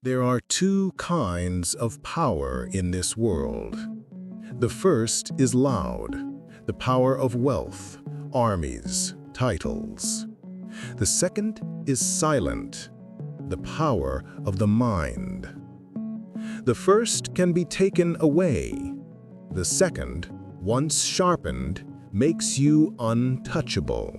There are two kinds of power in this world. The first is loud, the power of wealth, armies, titles. The second is silent, the power of the mind. The first can be taken away. The second, once sharpened, makes you untouchable.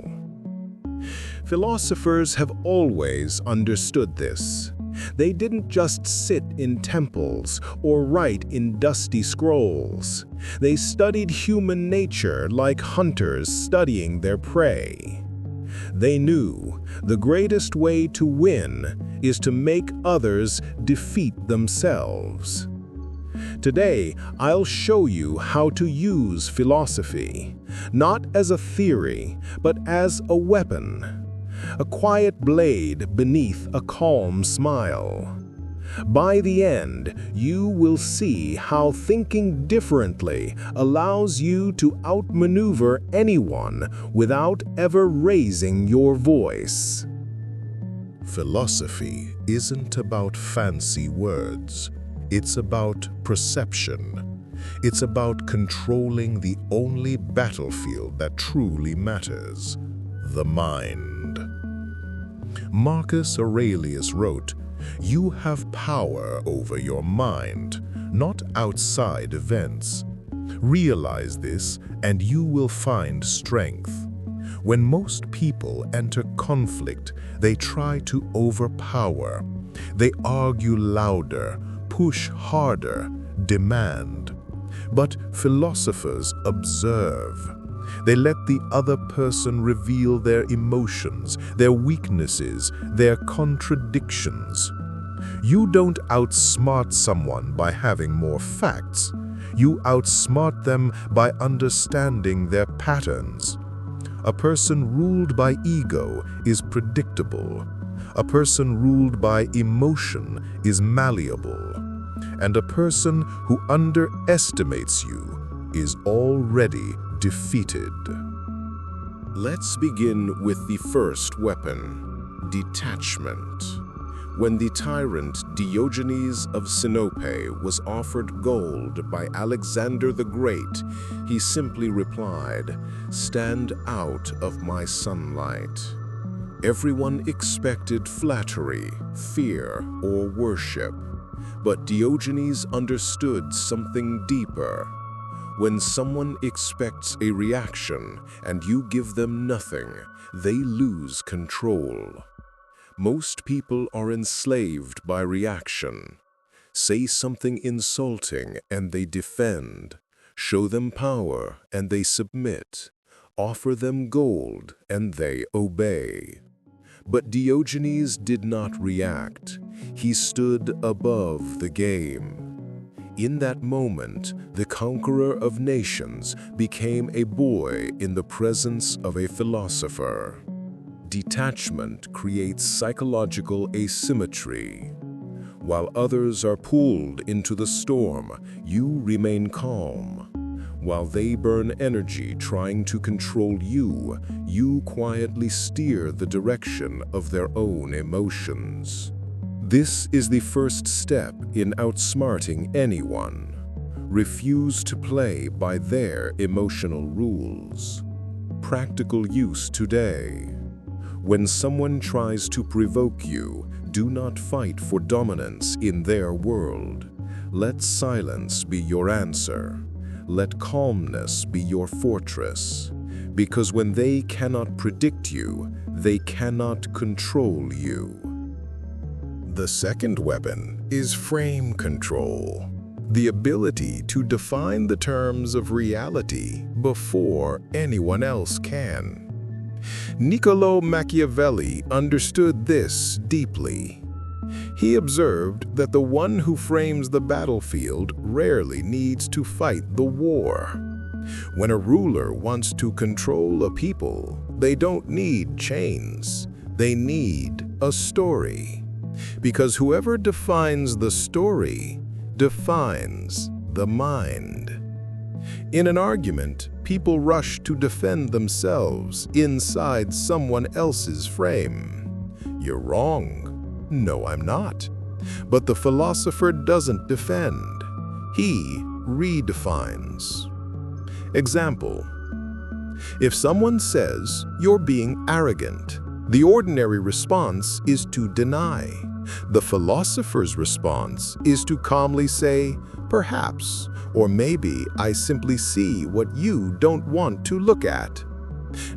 Philosophers have always understood this. They didn't just sit in temples or write in dusty scrolls. They studied human nature like hunters studying their prey. They knew the greatest way to win is to make others defeat themselves. Today, I'll show you how to use philosophy, not as a theory, but as a weapon. A quiet blade beneath a calm smile. By the end, you will see how thinking differently allows you to outmaneuver anyone without ever raising your voice. Philosophy isn't about fancy words. It's about perception. It's about controlling the only battlefield that truly matters, the mind. Marcus Aurelius wrote, "You have power over your mind, not outside events. Realize this and you will find strength." When most people enter conflict, they try to overpower. They argue louder, push harder, demand. But philosophers observe. They let the other person reveal their emotions, their weaknesses, their contradictions. You don't outsmart someone by having more facts. You outsmart them by understanding their patterns. A person ruled by ego is predictable. A person ruled by emotion is malleable. And a person who underestimates you is already defeated. Let's begin with the first weapon, detachment. When the tyrant Diogenes of Sinope was offered gold by Alexander the Great, he simply replied, "Stand out of my sunlight." Everyone expected flattery, fear, or worship, but Diogenes understood something deeper. When someone expects a reaction and you give them nothing, they lose control. Most people are enslaved by reaction. Say something insulting and they defend. Show them power and they submit. Offer them gold and they obey. But Diogenes did not react. He stood above the game. In that moment, the conqueror of nations became a boy in the presence of a philosopher. Detachment creates psychological asymmetry. While others are pulled into the storm, you remain calm. While they burn energy trying to control you, you quietly steer the direction of their own emotions. This is the first step in outsmarting anyone. Refuse to play by their emotional rules. Practical use today. When someone tries to provoke you, do not fight for dominance in their world. Let silence be your answer. Let calmness be your fortress. Because when they cannot predict you, they cannot control you. The second weapon is frame control, the ability to define the terms of reality before anyone else can. Niccolò Machiavelli understood this deeply. He observed that the one who frames the battlefield rarely needs to fight the war. When a ruler wants to control a people, they don't need chains. They need a story. Because whoever defines the story defines the mind. In an argument, people rush to defend themselves inside someone else's frame. You're wrong. No, I'm not. But the philosopher doesn't defend. He redefines. Example: if someone says, "You're being arrogant," the ordinary response is to deny. The philosopher's response is to calmly say, "Perhaps," or "Maybe I simply see what you don't want to look at."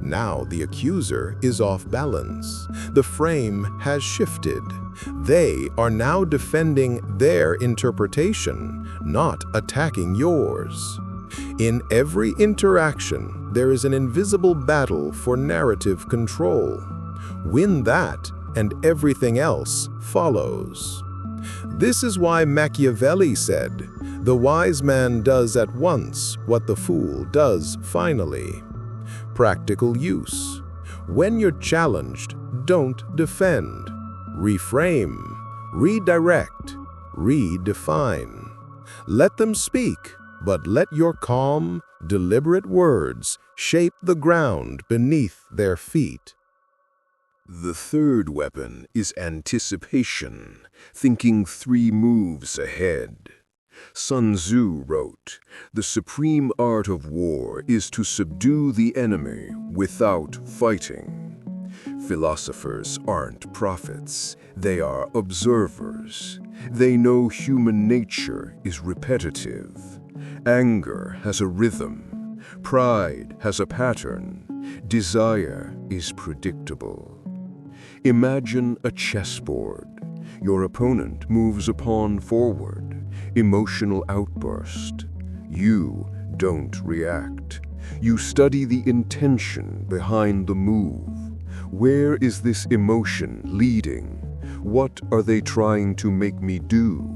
Now the accuser is off balance. The frame has shifted. They are now defending their interpretation, not attacking yours. In every interaction, there is an invisible battle for narrative control. Win that, and everything else follows. This is why Machiavelli said, "The wise man does at once what the fool does finally." Practical use. When you're challenged, don't defend. Reframe, redirect, redefine. Let them speak, but let your calm, deliberate words shape the ground beneath their feet. The third weapon is anticipation, thinking 3 moves ahead. Sun Tzu wrote, "The supreme art of war is to subdue the enemy without fighting." Philosophers aren't prophets, they are observers. They know human nature is repetitive. Anger has a rhythm, pride has a pattern, desire is predictable. Imagine a chessboard. Your opponent moves a pawn forward, emotional outburst. You don't react. You study the intention behind the move. Where is this emotion leading? What are they trying to make me do?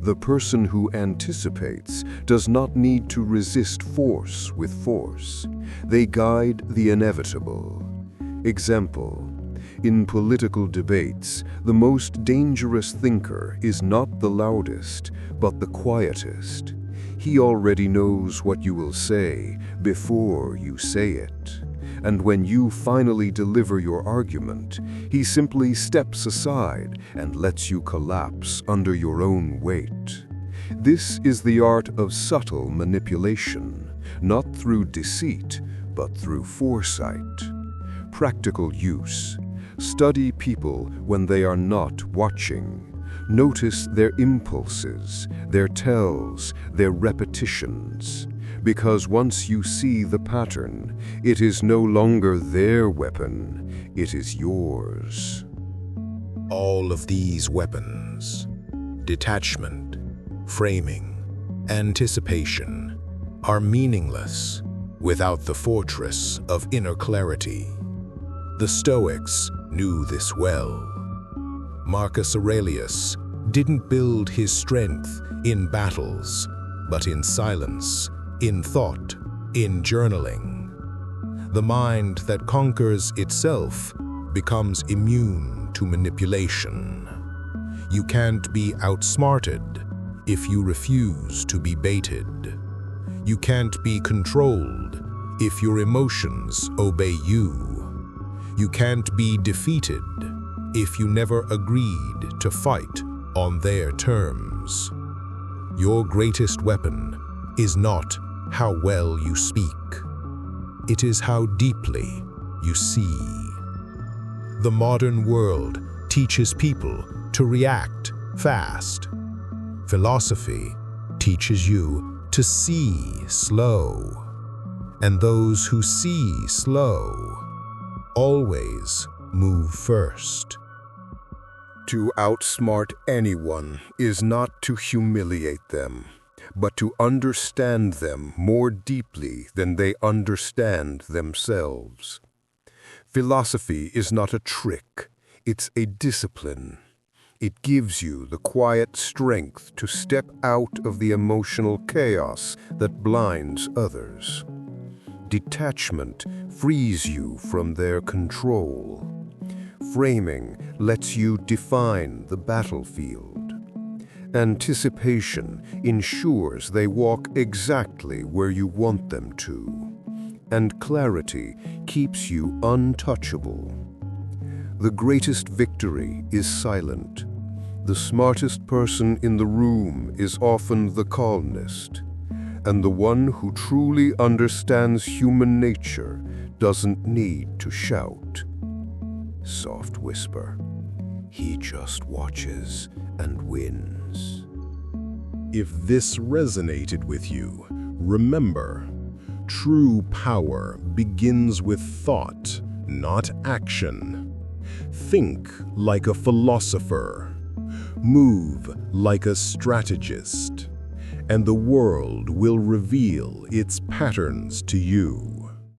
The person who anticipates does not need to resist force with force. They guide the inevitable. Example: in political debates, the most dangerous thinker is not the loudest, but the quietest. He already knows what you will say before you say it. And when you finally deliver your argument, he simply steps aside and lets you collapse under your own weight. This is the art of subtle manipulation, not through deceit, but through foresight. Practical use. Study people when they are not watching. Notice their impulses, their tells, their repetitions. Because once you see the pattern, it is no longer their weapon, it is yours. All of these weapons, detachment, framing, anticipation, are meaningless without the fortress of inner clarity. The Stoics knew this well. Marcus Aurelius didn't build his strength in battles, but in silence, in thought, in journaling. The mind that conquers itself becomes immune to manipulation. You can't be outsmarted if you refuse to be baited. You can't be controlled if your emotions obey you. You can't be defeated if you never agreed to fight on their terms. Your greatest weapon is not how well you speak. It is how deeply you see. The modern world teaches people to react fast. Philosophy teaches you to see slow. And those who see slow always move first. To outsmart anyone is not to humiliate them, but to understand them more deeply than they understand themselves. Philosophy is not a trick, it's a discipline. It gives you the quiet strength to step out of the emotional chaos that blinds others. Detachment frees you from their control. Framing lets you define the battlefield. Anticipation ensures they walk exactly where you want them to. And clarity keeps you untouchable. The greatest victory is silent. The smartest person in the room is often the calmest, and the one who truly understands human nature doesn't need to shout. Soft whisper. He just watches and wins. If this resonated with you, remember, true power begins with thought, not action. Think like a philosopher. Move like a strategist. And the world will reveal its patterns to you.